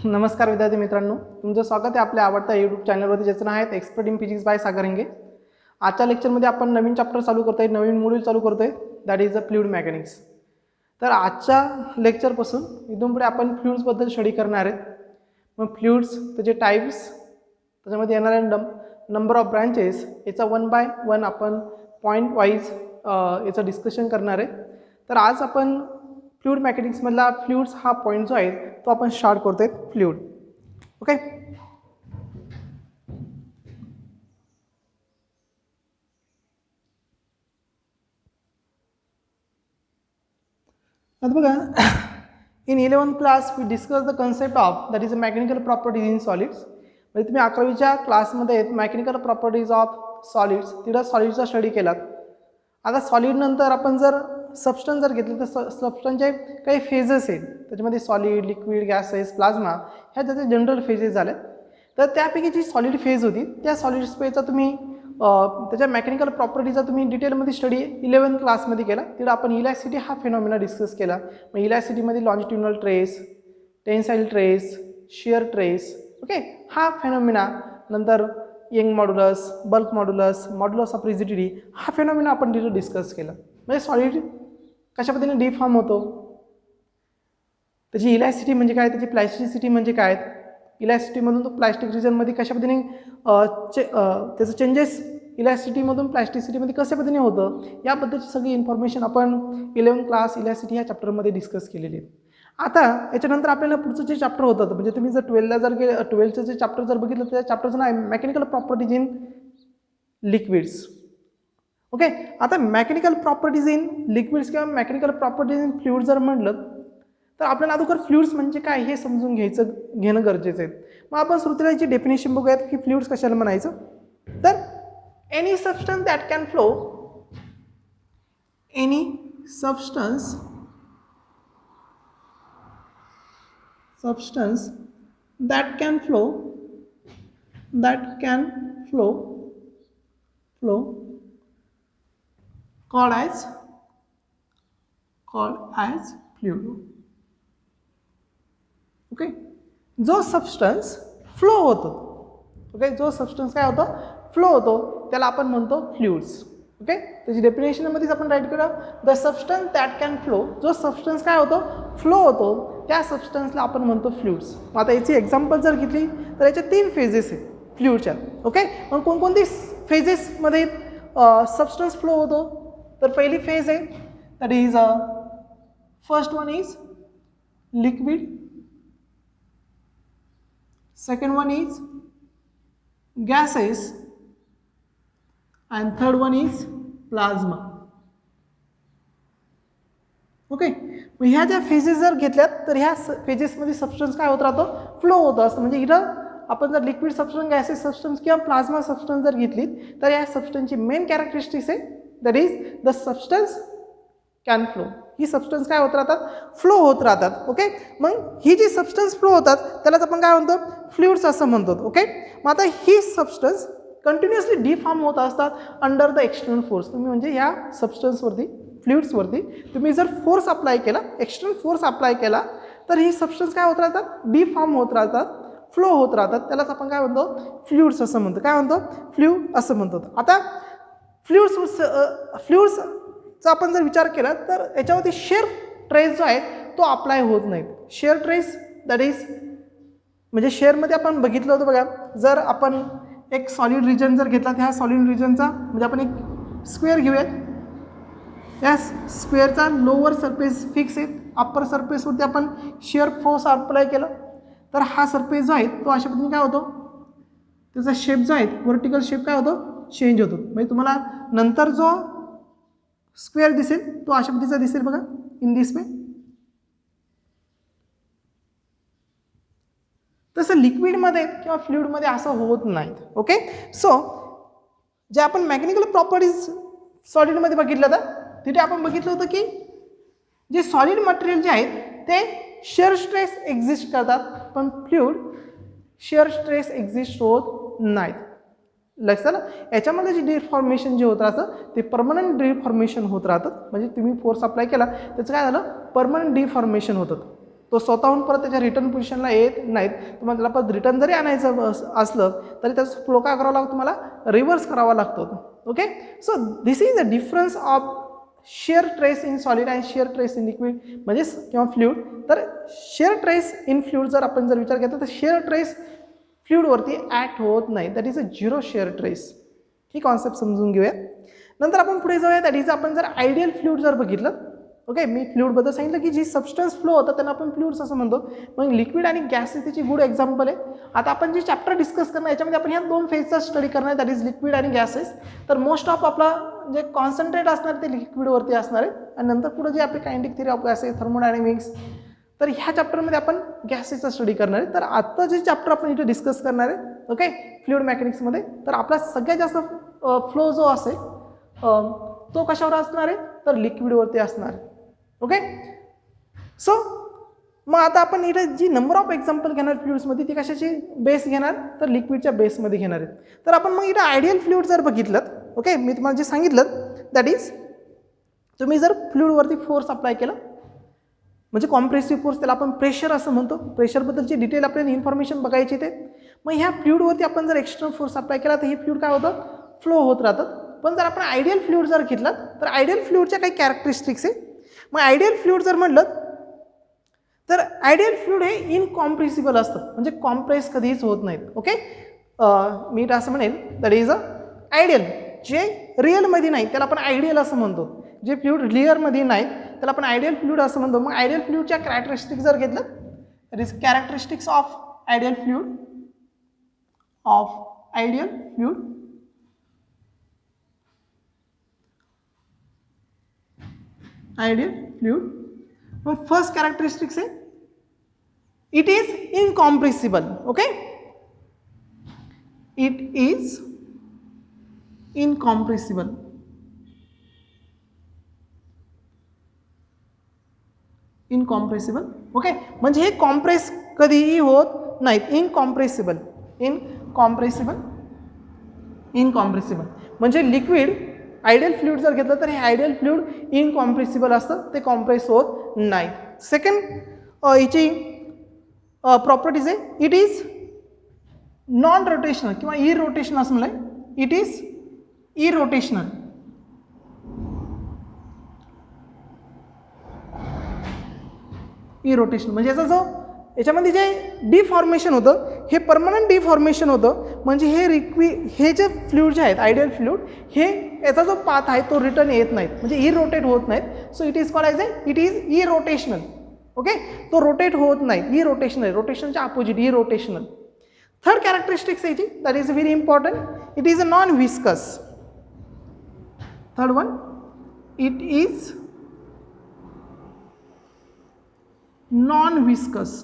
नमस्कार विद्यार्थी मित्रांनो, तुमचं स्वागत आहे आपल्या आवडत्या यूट्यूब चॅनलवरती, ज्याचं नाव आहे एक्सपर्ट इन फिजिक्स बाय सागर हिंगे. आजच्या लेक्चरमध्ये आपण नवीन चॅप्टर चालू करतोय, नवीन मॉड्यूल चालू करतोय, that is the fluid mechanics. तर आजच्या लेक्चरपासून इथून पुढे आपण फ्लुइड्सबद्दल स्टडी करणार आहेत. मग फ्लुइड्स, त्याचे टाईप्स, त्याच्यामध्ये येणारे नंबर ऑफ ब्रांचेस, याचा 1 बाय 1 आपण पॉईंट वाईज याचं डिस्कशन करणार आहे. तर आज आपण फ्लुइड मेकॅनिक्समधला फ्लुइड्स हा पॉईंट जो आहे तो आपण स्टार्ट करतोय. Fluid, okay. आता बघा, in 11th class we discuss the concept of that is a mechanical properties in solids. म्हणजे तुम्ही 11वीच्या क्लासमध्ये मेकॅनिकल प्रॉपर्टीज ऑफ सॉलिड्स, तिथं सॉलिडचा स्टडी केलात. आता सॉलिड नंतर आपण जर सबस्टन्स जर घेतले तर सबस्टन्सचे काही फेजेस आहेत, त्याच्यामध्ये सॉलिड, लिक्विड, गॅसेस, प्लाझ्मा ह्या त्याचे जनरल फेजेस झाले. तर त्यापैकी जी सॉलिड फेज होती त्या सॉलिड फेजचा तुम्ही त्याच्या मेकॅनिकल प्रॉपर्टीचा तुम्ही डिटेलमध्ये स्टडी 11th क्लासमध्ये केला. तिथं आपण इलॅस्टिसिटी हा फेनॉमिना डिस्कस केला. मग इलॅस्टिसिटीमध्ये longitudinal stress, tensile stress, shear stress, okay, हा फेनॉमिना. नंतर Young modulus, bulk modulus, modulus of rigidity, हा फेनॉमिना आपण तिथं डिस्कस केला. म्हणजे सॉलिड कशा पद्धतीने डिफॉर्म होतो, त्याची इलॅस्टिसिटी म्हणजे काय, त्याची प्लॅस्टिसिटी म्हणजे काय, इलॅस्टिसिटीमधून तो प्लॅस्टिक रिजनमध्ये कशा पद्धतीने त्याचं चेंजेस इलॅस्टिसिटीमधून प्लॅस्टिसिटीमध्ये कशा पद्धतीने होतं, याबद्दलची सगळी इन्फॉर्मेशन आपण 11th क्लास इलॅस्टिसिटी ह्या चॅप्टरमध्ये डिस्कस केलेली आहे. आता याच्यानंतर आपल्याला पुढचं जे चॅप्टर होतं, म्हणजे तुम्ही जर 12चं जे चॅप्टर जर बघितलं तर त्या चॅप्टरचं नाव आहे mechanical properties in liquids, okay. आता मेकॅनिकल प्रॉपर्टीज इन लिक्विड्स किंवा मेकॅनिकल प्रॉपर्टीज इन फ्लुइड जर म्हटलं तर आपल्याला अगोदर फ्लुइड्स म्हणजे काय हे समजून घेणं गरजेचं आहे. मग आपण सुरुवातीला याची डेफिनेशन बघूयात की फ्लुइड्स कशाला म्हणायचं. तर any substance that can flow, any substance that can flow called as fluid, okay. जो सबस्टन्स फ्लो होतो, ओके, जो सबस्टन्स काय होतो, फ्लो होतो, त्याला आपण म्हणतो फ्लुइड्स, ओके. त्याची डेफिनेशनमध्येच आपण राईट करूया, the substance that can flow, जो सबस्टन्स काय होतो, फ्लो होतो, त्या सबस्टन्सला आपण म्हणतो फ्लुइड्स. आता याची एक्झाम्पल जर घेतली तर याच्या 3 फेजेस आहेत फ्लुइडच्या, ओके. मग कोणकोणती फेजेसमध्ये सबस्टन्स फ्लो होतो, तर पहिली फेज आहे that is first one is liquid, second one is gases, and third one is plasma, okay. मग ह्या ज्या फेजेस जर घेतल्यात तर ह्या फेजेसमध्ये सबस्टन्स काय होत राहतो, फ्लो होत असतं. म्हणजे इथं आपण जर लिक्विड सबस्टन्स, गॅसेस सबस्टन्स किंवा प्लाझ्मा सबस्टन्स जर घेतली तर या सबस्टन्सची मेन कॅरेक्टरिस्टिक्स आहे that is the substance can flow. He substance काय होत राहतात, फ्लो होत राहतात, ओके. मग ही जी सबस्टन्स फ्लो होतात त्यालाच आपण काय म्हणतो, फ्लुइड्स असं म्हणतो, ओके. मग आता ही सबस्टन्स कंटिन्युअसली डिफॉर्म होत असतात अंडर द एक्सटर्नल फोर्स. तुम्ही म्हणजे ह्या सबस्टन्सवरती, फ्लुइड्सवरती तुम्ही जर फोर्स अप्लाय केला, एक्सटर्नल फोर्स अप्लाय केला, तर ही सबस्टन्स काय होत राहतात, डिफॉर्म होत राहतात, फ्लो होत राहतात. त्यालाच आपण काय म्हणतो, फ्लुइड्स असं म्हणतो. काय म्हणतो, फ्लुइड असं म्हणतो. आता फ्लुइड्सचा आपण जर विचार केला तर याच्यावरती शेअर ट्रेस जो आहे तो अप्लाय होत नाही. शेअर ट्रेस दॅट इज म्हणजे शेअरमध्ये आपण बघितलं होतं बघा, जर आपण एक सॉलिड रिजन जर घेतला, ह्या सॉलिड रिजनचा म्हणजे आपण एक स्क्वेअर घेऊयात, या स्क्वेअरचा लोअर सरफेस फिक्स आहे, अप्पर सरफेसवरती आपण शेअर फोर्स अप्लाय केला तर हा सरफेस जो आहे तो अशा पद्धतीने काय होतो, त्याचा शेप जो आहे व्हर्टिकल शेप काय होतो, चेंज होतो. म्हणजे तुम्हाला नंतर जो स्क्वेअर दिसेल तो अशा पद्धतीचा दिसेल बघा, इन दिस वे. तसं लिक्विडमध्ये किंवा फ्लुइडमध्ये असं होत नाही, ओके. सो जे आपण मेकॅनिकल प्रॉपर्टीज सॉलिडमध्ये बघितलं तर तिथे आपण बघितलं होतं की जे सॉलिड मटेरियल जे आहेत ते शिअर स्ट्रेस एक्झिस्ट करतात, पण फ्लुइड शिअर स्ट्रेस एक्झिस्ट होत नाहीत. लक्षात आलं. याच्यामध्ये जे डिफॉर्मेशन जे होत राहतं ते परमनंट डिफॉर्मेशन होत राहतं. म्हणजे तुम्ही फोर्स अप्लाय केला त्याचं काय झालं, परमनंट डिफॉर्मेशन होतं. तो स्वतःहून परत त्याच्या रिटर्न पोझिशनला येत नाहीत. तुम्हाला त्याला परत रिटर्न जरी आणायचं असलं तरी त्याचा फ्लो काय करावा लागतो, तुम्हाला रिव्हर्स करावा लागतो. Okay, so this is a difference of share trace in solid and share trace in liquid म्हणजे किंवा फ्लुइड. तर शेअर ट्रेस इन फ्लुइड जर आपण जर विचार केला तर शेअर ट्रेस फ्लुइडवरती ॲक्ट होत नाही, that is a zero share trace. He concept समजून घेऊया. नंतर आपण पुढे जाऊया, दॅट इज आपण जर आयडियल फ्लुइड जर बघितलं. ओके, मी फ्लुइडबद्दल सांगितलं की जी सबस्टन्स फ्लो होतं त्यांना आपण फ्लुइड्स असं म्हणतो. मग लिक्विड आणि गॅसेस त्याची गुड एक्झाम्पल आहे. आता आपण जे चॅप्टर डिस्कस करणार याच्यामध्ये आपण ह्या 2 फेजचा स्टडी करणार, दॅट इज लिक्विड आणि गॅसेस. तर मोस्ट ऑफ आपला जे कॉन्सन्ट्रेट असणार ते लिक्विडवरती असणार आहे आणि नंतर पुढे जे आपली kinetic theory of gases, thermodynamics, तर ह्या चॅप्टरमध्ये आपण गॅसेसचा स्टडी करणार आहे. तर आत्ता जे चॅप्टर आपण इथे डिस्कस करणार आहे, ओके, फ्लुइड मेकॅनिक्समध्ये, तर आपला सगळ्यात जास्त फ्लो जो असेल तो कशावर असणार आहे, तर लिक्विडवरती असणार आहे. ओके, सो मग आता आपण इथे जी नंबर ऑफ एक्झाम्पल घेणार फ्लुइड्समध्ये ती कशाची बेस घेणार, तर लिक्विडच्या बेसमध्ये घेणार आहे. तर आपण मग इथे आयडियल फ्लुइड जर बघितलं, ओके, मी तुम्हाला जे सांगितलं दॅट इज तुम्ही जर फ्लुइडवरती फोर्स अप्लाय केला म्हणजे कॉम्प्रेसिव्ह फोर्स, त्याला आपण प्रेशर असं म्हणतो. प्रेशरबद्दलची डिटेल आपल्याला इन्फॉर्मेशन बघायची ते. मग ह्या फ्लुइडवरती आपण जर एक्सटर्नल फोर्स अप्लाय केला तर हे फ्लुइड काय होतं, फ्लो होत राहतात. पण जर आपण आयडियल फ्लुइड जर घेतला तर आयडियल फ्लुइडच्या काही कॅरेक्टरिस्टिक्स आहे. मग आयडियल फ्लुइड जर म्हटलं तर आयडियल फ्लुइड हे इनकॉम्प्रेसिबल असतं, म्हणजे कॉम्प्रेस कधीच होत नाहीत. ओके, मी असं म्हणेल दॅट इज अ आयडियल. जे रिअलमध्ये नाही त्याला आपण आयडियल असं म्हणतो. जे फ्लुइड रिअलमध्ये नाहीत त्याला आपण आयडियल फ्लुइड असं म्हणतो. मग आयडियल फ्लुइडच्या कॅरेक्टरिस्टिक्स जर घेतलं that is characteristics of ideal fluid, ideal fluid. मग फर्स्ट कॅरेक्टरिस्टिक्स आहे it is incompressible. Okay, it is incompressible. Incompressible. Okay, म्हणजे हे कॉम्प्रेस कधीही होत नाहीत. इनकॉम्प्रेसिबल म्हणजे लिक्विड आयडियल फ्लुइड जर घेतलं तर हे आयडियल फ्लुइड इनकॉम्प्रेसिबल असतं, ते कॉम्प्रेस होत नाही. सेकंड याची प्रॉपर्टीज आहे इट इज नॉन रोटेशनल किंवा इरोटेशनल असं म्हणलं. It is irrotational. इरोटेशनल म्हणजे याच्यामध्ये जे डिफॉर्मेशन होतं हे परमनंट डिफॉर्मेशन होतं. म्हणजे हे जे फ्लुइड जे आहेत आयडियल फ्लुइड हे याचा जो पाथ आहे तो रिटर्न येत नाहीत, म्हणजे इरोटेट होत नाहीत. So it is called as it is irrotational. Okay, तो रोटेट होत नाही, इरोटेशनल. रोटेशनच्या अपोजिट इरोटेशनल. थर्ड कॅरेक्टरिस्टिक्स याची that is very important, it is a non viscous. Third one, it is non viscous.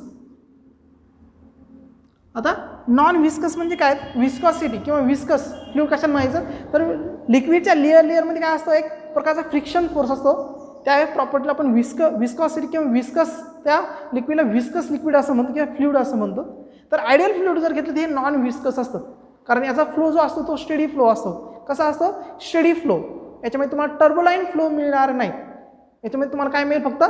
आता नॉन विस्कस म्हणजे काय, viscosity किंवा viscous fluid कशाला म्हणायचं, तर लिक्विडच्या लेअरमध्ये काय असतं, एक प्रकारचा फ्रिक्शन फोर्स असतो. त्या प्रॉपर्टीला आपण विस्कॉसिटी किंवा विस्कस, त्या लिक्विडला विस्कस लिक्विड असं म्हणतो किंवा फ्लुइड असं म्हणतो. तर आयडियल फ्लुइड जर घेतलं तर हे नॉन विस्कस असतं, कारण याचा फ्लो जो असतो तो स्टेडी फ्लो असतो. कसा असतो, स्टेडी फ्लो. याच्यामध्ये तुम्हाला टर्बोलाइन फ्लो मिळणार नाही. याच्यामध्ये तुम्हाला काय मिळेल, फक्त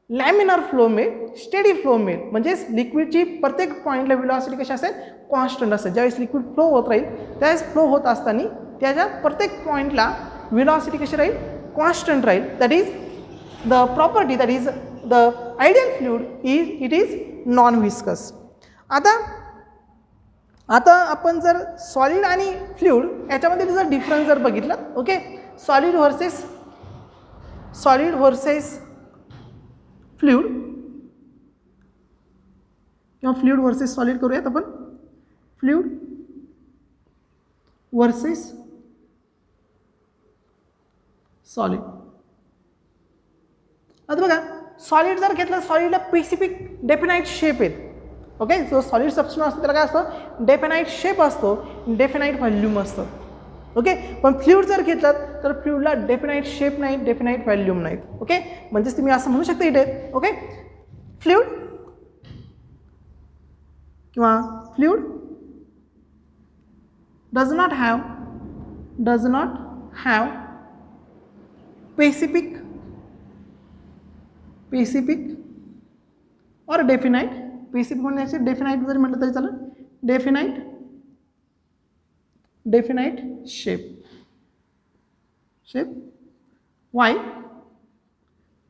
लॅमिनार फ्लो मिळेल, स्टेडी फ्लो मिळेल. म्हणजेच लिक्विडची प्रत्येक पॉईंटला व्हेलॉसिटी कशी असेल, कॉन्स्टंट असेल. ज्यावेळेस लिक्विड फ्लो होत राहील त्यावेळेस फ्लो होत असताना त्याच्या प्रत्येक पॉईंटला व्हेलॉसिटी कशी राहील, कॉन्स्टंट राहील. That is the property, that is the ideal fluid it is non viscous. आता आपण जर सॉलिड आणि फ्लुइड याच्यामध्ये जर डिफरन्स जर बघितला, ओके, सॉलिड व्हर्सेस फ्लुइड किंवा फ्लुइड वर्सेस सॉलिड करूयात आपण. Fluid versus solid. आता बघा, सॉलिड जर घेतलं, सॉलिडला स्पेसिफिक डेफिनाइट शेप आहेत. ओके, जो सॉलिड सबस्टन्स असतो त्याला काय असतं, डेफिनाइट शेप असतो, डेफिनाइट व्हॉल्यूम असतं. ओके, पण फ्लुइड जर घेतलं तर फ्लुइडला डेफिनाइट शेप नाही, डेफिनाइट व्हॉल्यूम नाहीत. ओके, म्हणजेच तुम्ही असं म्हणू शकता इथे, okay, fluid does not have specific और डेफिनाइट. स्पेसिफिक म्हणण्याचे डेफिनाइट जरी म्हटलं तरी चालेल. Definite shape.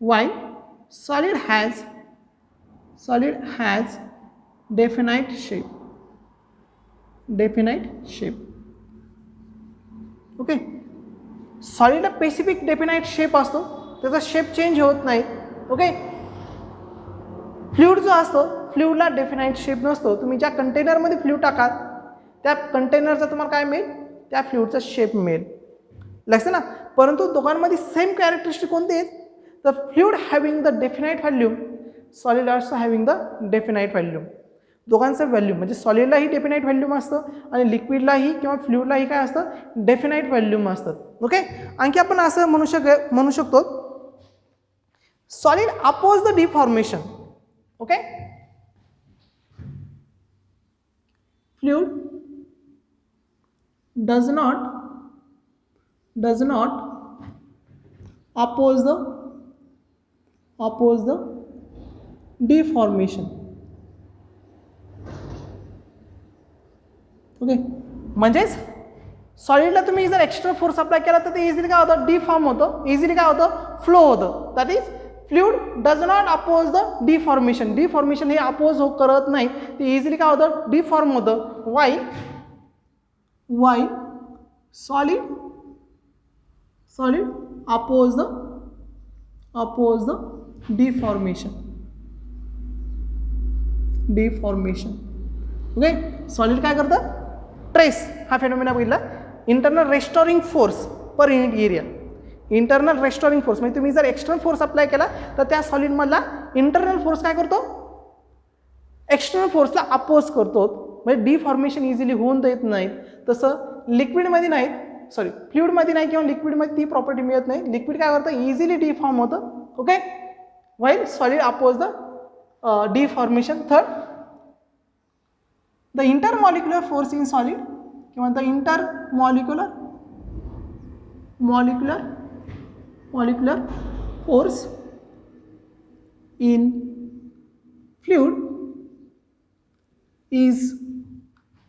Why solid has definite shape. Okay. सॉलिडला स्पेसिफिक डेफिनाइट शेप असतो, त्याचा शेप चेंज होत नाही. ओके. फ्लुइड जो असतो, फ्लुइडला डेफिनाइट शेप नसतो. तुम्ही ज्या कंटेनरमध्ये फ्लुइड टाकाल त्या कंटेनरचा तुम्हाला काय मिळेल, त्या फ्लुइडचा शेप मिळेल. लक्षात ना. परंतु दोघांमध्ये सेम कॅरेक्टरिस्टिक कोणते आहेत, the fluid having the definite volume, solid also having the definite volume. दोघांचं व्हॅल्यूम म्हणजे सॉलिडलाही डेफिनाइट व्हॅल्यूम असतं आणि लिक्विडलाही किंवा फ्लुइडलाही काय असतं, डेफिनाइट व्हॅल्यूम असतं. ओके. आणखी आपण असं म्हणू शकतो solid oppose the deformation. Okay. Fluid does not oppose the deformation. Okay. म्हणजेच सॉलिडला तुम्ही जर एक्स्ट्रा फोर्स अप्लाय केला तर ते इझिली काय होतं, डिफॉर्म होतं, इझिली काय होतं, फ्लो होतं. That is fluid does not oppose the deformation. Deformation हे अपोज करत नाही, ते इझिली काय होतं, डिफॉर्म होतं. Why solid oppose the deformation. Okay. Solid काय करतं, ट्रेस हा फेनोमेना बघितला. Internal restoring force per unit area. Internal restoring force म्हणजे तुम्ही जर एक्सटर्नल फोर्स अप्लाय केला तर त्या सॉलिडमधला इंटरनल फोर्स काय करतो, एक्सटर्नल फोर्सला अपोज करतो. म्हणजे डिफॉर्मेशन इझिली होऊन देत नाहीत. तसं लिक्विडमध्ये नाही, सॉरी फ्लुइडमध्ये नाही किंवा लिक्विडमध्ये ती प्रॉपर्टी मिळत नाही. लिक्विड काय करतं, इझिली डिफॉर्म होतं. Okay. While solid oppose the deformation. Third, the intermolecular force in solid किंवा the intermolecular force in fluid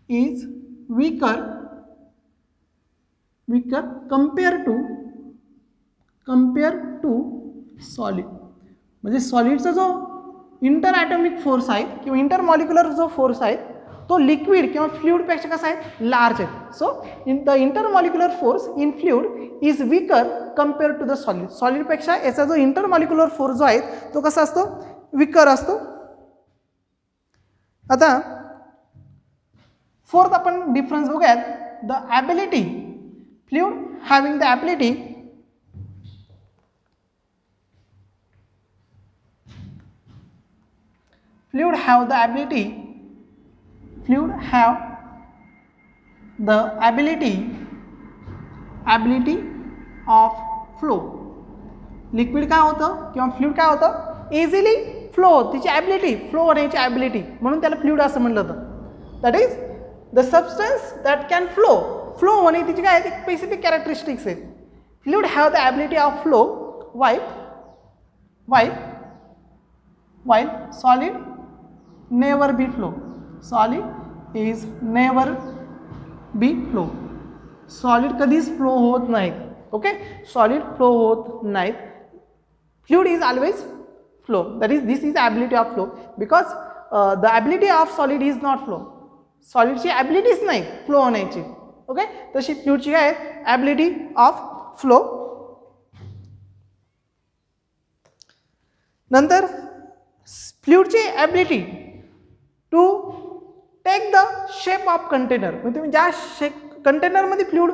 is weaker compared to solid. म्हणजे सॉलिडचा जो इंटर ॲटॉमिक फोर्स आहे किंवा इंटरमॉलिक्युलर जो फोर्स आहे तो लिक्विड किंवा फ्लुइडपेक्षा कसा आहे, लार्ज आहे. So the intermolecular force in fluid is weaker compare to the solid. सॉलिडपेक्षा याचा जो इंटरमॉलिक्युलर फोर्स जो आहे तो कसा असतो, वीकर असतो. आता फोर्थ आपण डिफरन्स बघूयात. The ability, fluid having the ability fluid have the ability of flow. Liquid काय होतं किंवा फ्लुइड काय होतं, इझिली फ्लो होतं. तिची ॲबिलिटी, फ्लो होण्याची ॲबिलिटी, म्हणून त्याला फ्लुइड असं म्हटलं होतं. That is the substance that can flow होणे तिची काय आहे, स्पेसिफिक कॅरेक्टरिस्टिक्स आहेत. Fluid have the ability of flow while solid never be flow. Solid is never be flow. Solid कधीच फ्लो होत नाहीत. ओके. सॉलिड फ्लो होत नाहीत. Fluid is always flow. That is this is ability of flow because the ability of solid is not flow. सॉलिडची ॲबिलिटीच नाही flow होण्याची. Okay. तशी फ्लुइडची काय आहे, ॲबिलिटी ऑफ फ्लो. नंतर फ्लुइडची ability to take the shape of container. म्हणजे तुम्ही ज्या कंटेनरमध्ये फ्लुइड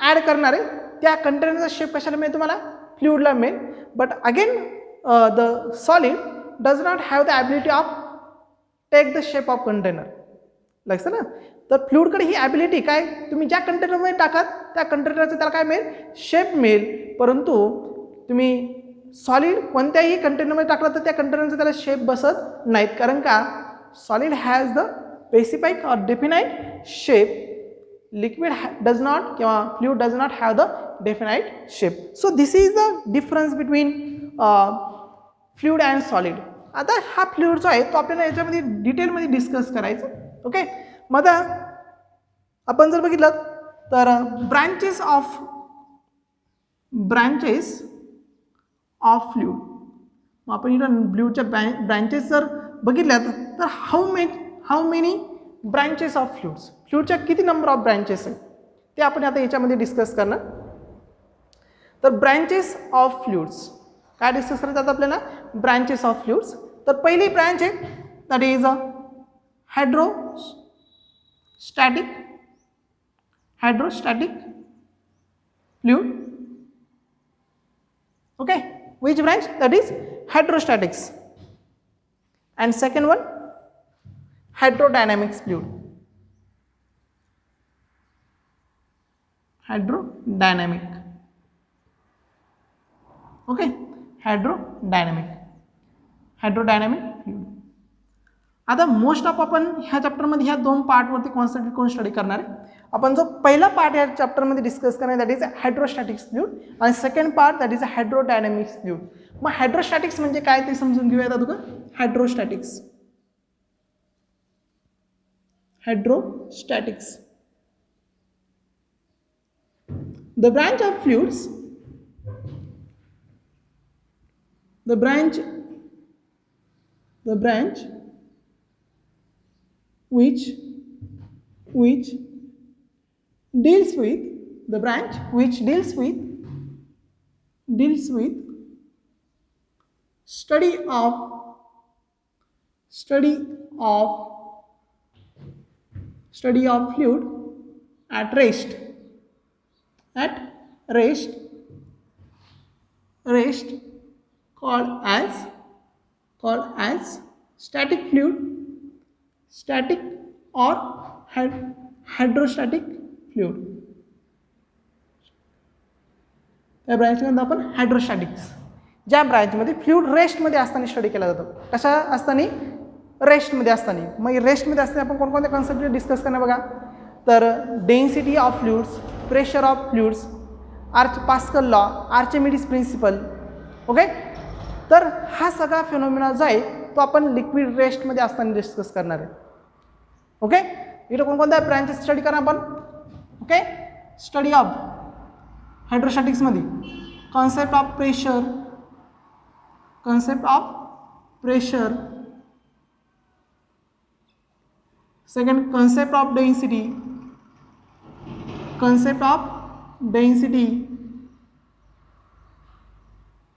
ॲड करणार आहे त्या कंटेनरचा शेप कशाला मिळेल, तुम्हाला फ्लुइडला मिळेल. But again the solid does not have the ability of take the shape of container. लक्षात ना. तर फ्लुइडकडे ही ॲबिलिटी काय, तुम्ही ज्या कंटेनरमध्ये टाकाल त्या कंटेनरचं त्याला काय मिळेल, शेप मिळेल. परंतु तुम्ही सॉलिड कोणत्याही कंटेनरमध्ये टाकलं तर त्या कंटेनरचा त्याला शेप बसत नाहीत. कारण का, सॉलिड हॅज द स्पेसिफिक और definite shape. Liquid does not किंवा fluid does not have the definite shape. So this is the difference between fluid and solid. आता हा फ्लुइड जो आहे तो आपल्याला याच्यामध्ये डिटेलमध्ये डिस्कस करायचा. ओके, मग आपण जर बघितलं तर ब्रांचेस ऑफ फ्लुइड, मग आपण इथं फ्लुइडच्या ब्रांचेस जर बघितल्यात तर हाऊ मेनी ब्रांचेस ऑफ फ्लुइडच्या किती नंबर ऑफ ब्रांचेस आहेत ते आपण आता याच्यामध्ये डिस्कस करणार. तर ब्रांचेस ऑफ फ्लुइड्स काय डिस्कस करायचं आता आपल्याला, ब्रांचेस ऑफ फ्लुइड्स. तर पहिली ब्रांच आहे that is hydrostatic fluid. Okay, which branch? That is hydrostatics. And second one, hydrodynamics fluid. Hydrodynamic. Okay, hydrodynamic fluid. आता मोस्ट ऑफ आपण ह्या चॅप्टरमध्ये ह्या दोन पार्टवरती कॉन्सन्ट्रेट करून स्टडी करणार आहे. आपण जो पहिला पार्ट या चॅप्टरमध्ये डिस्कस करणार दॅट इज हायड्रोस्टॅटिक्स फ्लुइड आणि second part that is hydrodynamics fluid. मग हायड्रोस्टॅटिक्स म्हणजे काय ते समजून घेऊया आता तुका. Hydrostatics the branch of fluids, the branch which deals with study of fluid at rest called as static fluid, static or hydrostatic fluid. त्या ब्रांचमध्ये आपण हायड्रोस्टॅटिक्स, ज्या ब्रांचमध्ये फ्लुइड रेस्टमध्ये असताना स्टडी केला जातो. कशा असताना, रेस्टमध्ये असताना. मग रेस्टमध्ये असताना आपण कोणकोणत्या कॉन्सेप्ट डिस्कस करणार बघा. तर density of fluids, pressure of fluids, Pascal law, Archimedes principle. Okay, तर हा सगळा फिनॉमिना जो आहे तो आपण लिक्विड रेस्टमध्ये असताना डिस्कस करणार आहे. ओके, इथं कोणकोणत्या ब्रांचेस स्टडी करणार आपण. ओके, स्टडी ऑफ हायड्रोस्टॅटिक्समध्ये concept of pressure, second concept of density,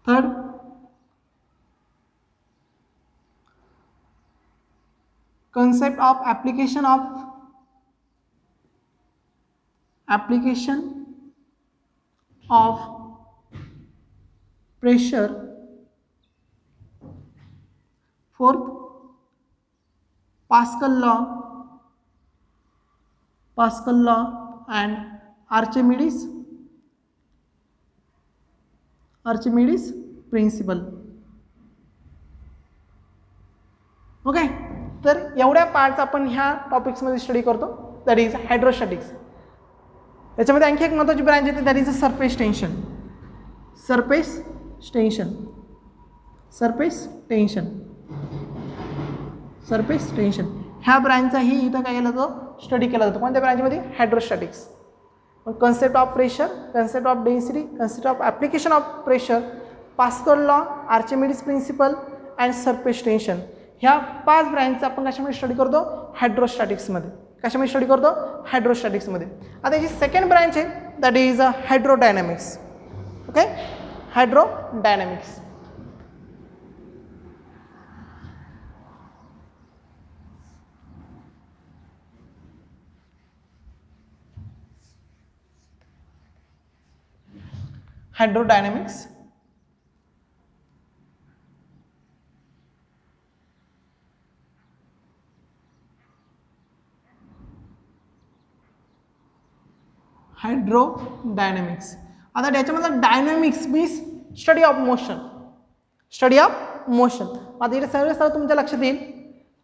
third concept of application of pressure, fourth Pascal law and Archimedes principle. Okay, तर एवढ्या पार्ट्स आपण ह्या टॉपिक्समध्ये स्टडी करतो दॅट इज हायड्रोस्टॅटिक्स. याच्यामध्ये आणखी एक महत्त्वाची ब्रांच येते दॅट इज सरफेस टेन्शन. ह्या ब्रांचचाही इथं काय केला जातो, स्टडी केला जातो. कोणत्या ब्रांचमध्ये, हायड्रोस्टॅटिक्स. मग concept of pressure, concept of density, concept of application of pressure, Pascal law, Archimedes principle and surface tension. ह्या 5 ब्रांचचा आपण कशामध्ये स्टडी करतो, हायड्रोस्टॅटिक्समध्ये. कशामध्ये स्टडी करतो, हायड्रोस्टॅटिक्समध्ये. आता याची सेकंड ब्रांच आहे that is hydrodynamics. Okay, hydrodynamics. Hydrodynamics आता याच्यामधलं dynamics means study of motion. आता इथे सर्व तुमच्या लक्षात येईल.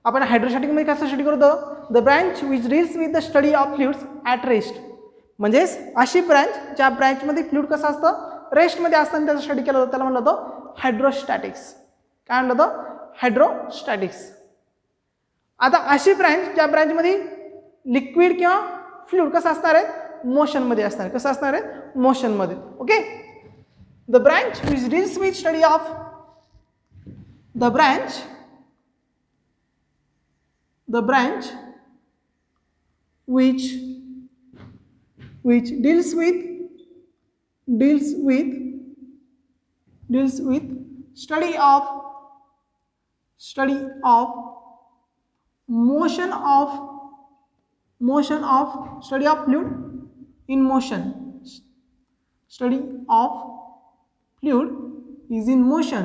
आपण हायड्रोस्टॅटिकमध्ये कसं स्टडी करतो, the branch which deals with the study of fluids at rest. म्हणजेच अशी ब्रांच ज्या ब्रांचमध्ये फ्लुइड कसं असतं, रेस्टमध्ये असताना त्याचा स्टडी केला जातो, त्याला म्हणलं जातं हायड्रोस्टॅटिक्स. काय म्हणलं जातं, हायड्रोस्टॅटिक्स. आता अशी ब्रँच ज्या ब्रँचमध्ये लिक्विड किंवा फ्लुइड कसं असणार आहे, मोशनमध्ये असणार आहे. कसं असणार आहे, मोशनमध्ये. Okay. The branch which deals with study of the branch which deals with study of motion of study of fluid in motion. Study of fluid is in motion.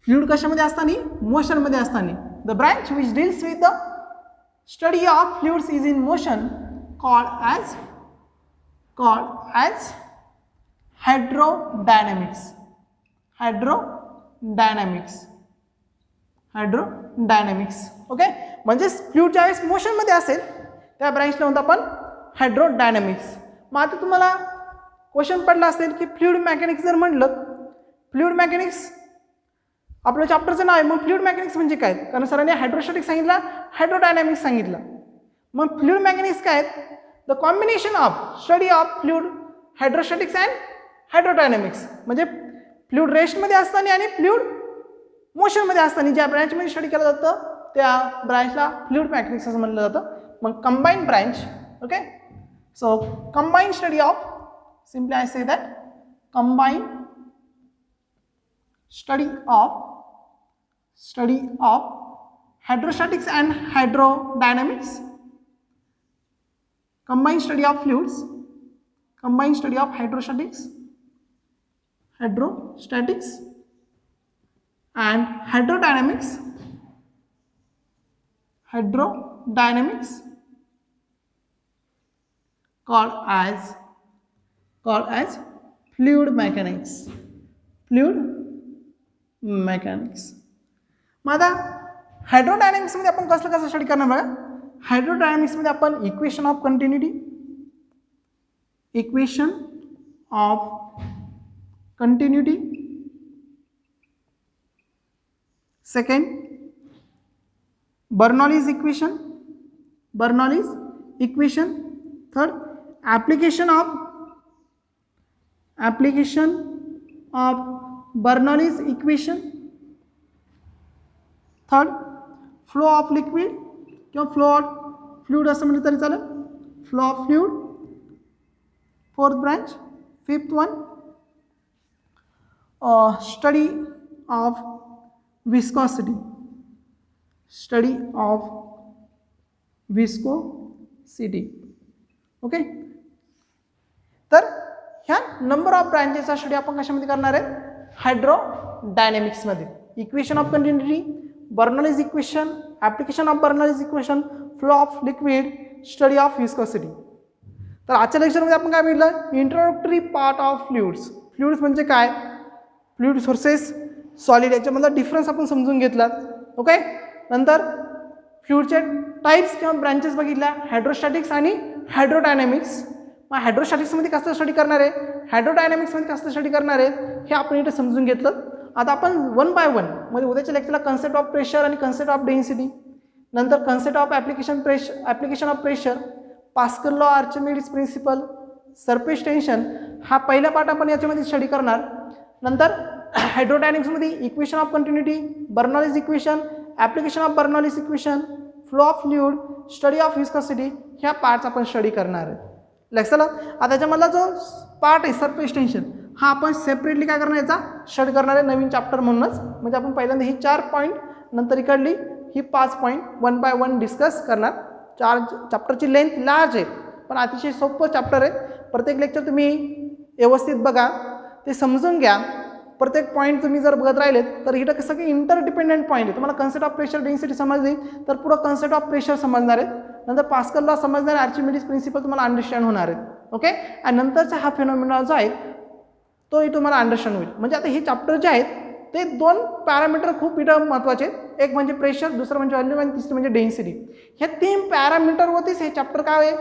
Fluid कशामध्ये असताना, मोशन मध्ये असताना. The branch which deals with the study of fluids is in motion called as hydrodynamics. Okay. म्हणजे fluid ज्यावेळेस motion मध्ये असेल त्या ब्रँचला म्हणतो आपण हायड्रोडायनॅमिक्स. मग आता तुम्हाला क्वेश्चन पडला असेल की फ्लुइड मेकॅनिक्स जर म्हटलं, फ्लुइड मेकॅनिक्स आपलं चॅप्टरचं नाव आहे, मग फ्लुइड मेकॅनिक्स म्हणजे काय? कारण सरांनी हायड्रोस्टॅटिक्स सांगितलं, हायड्रोडायनॅमिक्स सांगितलं. मग फ्लुइड मेकॅनिक्स काय? The combination of study of fluid, hydrostatics and hydrodynamics. म्हणजे फ्लुइड रेस्टमध्ये असताना आणि फ्लुइड मोशनमध्ये असताना ज्या ब्रँचमध्ये स्टडी केलं जातं त्या ब्रँचला फ्लुइड मेकॅनिक्स असं म्हटलं जातं. मग combined branch. Okay. So combined study of, simply I say that combined study of hydrostatics and hydrodynamics, combined study of fluids, combined study of hydrostatics and hydrodynamics called as fluid mechanics. मग आता हायड्रोडायनॅमिक्समध्ये आपण कसं study करणार बघा. हायड्रोडायनॅमिक्समध्ये आपण equation of continuity, second Bernoulli's equation, third application of Bernoulli's equation, third flow of liquid किंवा flow of fluid असं म्हटलं तरी चालेल, flow of fluid, fourth branch, fifth one study of viscosity. Okay. तर ह्या नंबर ऑफ ब्रँचेसचा स्टडी आपण कशामध्ये करणार आहे, हायड्रोडायनॅमिक्समध्ये. Equation of continuity, Bernoulli's equation, application of Bernoulli's equation, flow of liquid, study of viscosity. तर आजच्या लेक्चरमध्ये आपण काय बघितलं, introductory part of fluids. Fluids म्हणजे काय, फ्लुइड सोर्सेस, सॉलिड, याच्यामधला डिफरन्स आपण समजून घेतला. ओके. नंतर फ्लुइडचे टाइप्स किंवा ब्रँचेस बघितल्या, हायड्रोस्टॅटिक्स आणि हायड्रोडायनॅमिक्स. मग हायड्रोस्टॅटिक्समध्ये कसं स्टडी करणार आहे, हायड्रोडायनॅमिक्समध्ये कसं स्टडी करणार आहे हे आपण इथे समजून घेतलं. आता आपण वन बाय वन म्हणजे उद्याच्या लेक्चरला कन्सेप्ट ऑफ प्रेशर आणि कन्सेप्ट ऑफ डेन्सिटी, नंतर concept of application of pressure, Pascal law, Archimedes principle, surface tension, हा पहिला पार्ट आपण याच्यामध्ये स्टडी करणार. नंतर हायड्रोडायनॅमिक्समध्ये equation of continuity, Bernoulli's equation, application of Bernoulli's equation, flow of fluid, study of viscosity, ह्या parts आपण स्टडी करणार आहे. लक्षात आलं. आता त्याच्यामधला जो पार्ट आहे सरफेस टेन्शन, हा आपण सेपरेटली काय करणार, याचा स्टडी करणार आहे नवीन चॅप्टर म्हणूनच. म्हणजे आपण पहिल्यांदा ही 4 पॉईंट, नंतर इकडली ही 5 point one by one discuss करणार. 4 चॅप्टरची लेंथ लार्ज आहे पण अतिशय सोपं चॅप्टर आहे. प्रत्येक लेक्चर तुम्ही व्यवस्थित बघा, ते समजून घ्या. प्रत्येक पॉईंट तुम्ही जर बघत राहिलेत तर इथं कसं की इंटरडिपेंडंट पॉईंट आहे. तुम्हाला कन्सेप्ट ऑफ प्रेशर डेन्सिटी समजली तर पुढं कन्सेप्ट ऑफ प्रेशर समजणार आहे, नंतर पास्कल लॉ समजणार, आर्चिमेडिस प्रिन्सिपल तुम्हाला अंडरस्टँड होणार आहे. ओके. आणि नंतरचा हा फेनॉमेना जो आहे तोही तुम्हाला अंडरस्टँड होईल. म्हणजे आता हे चॅप्टर जे आहेत ते 2 पॅरामीटर खूप इथं महत्त्वाचे आहेत. एक म्हणजे प्रेशर, दुसरं म्हणजे व्हॉल्यूम आणि तिसरं म्हणजे डेन्सिटी. ह्या 3 पॅरामीटरवरतीच हे चॅप्टर काय आहे,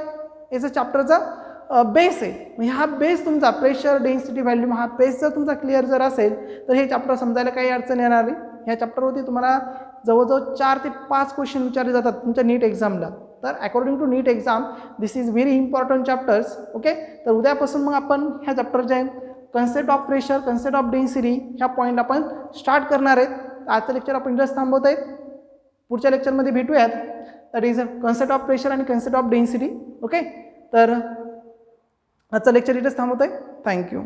याचं चॅप्टरचं बेस आहे. म्हणजे हा बेस तुमचा प्रेशर डेन्सिटी व्हॅल्यूम हा बेस जर तुमचा क्लिअर जर असेल तर हे चॅप्टर समजायला काही अडचण येणार नाही. ह्या चॅप्टरवरती तुम्हाला जवळजवळ 4 ते 5 क्वेश्चन विचारले जातात तुमच्या नीट एक्झामला. तर according to NEET exam this is very important chapters. Okay, तर उद्यापासून मग आपण ह्या चॅप्टरचे concept of pressure, concept of density ह्या पॉईंट आपण स्टार्ट करणार आहेत. आजचं लेक्चर आपण इथंच थांबवत आहेत. पुढच्या लेक्चरमध्ये भेटूयात. That is concept of pressure आणि कन्सेप्ट ऑफ डेन्सिटी. ओके, तर आजचं लेक्चर इथंच थांबवत आहे. थँक्यू.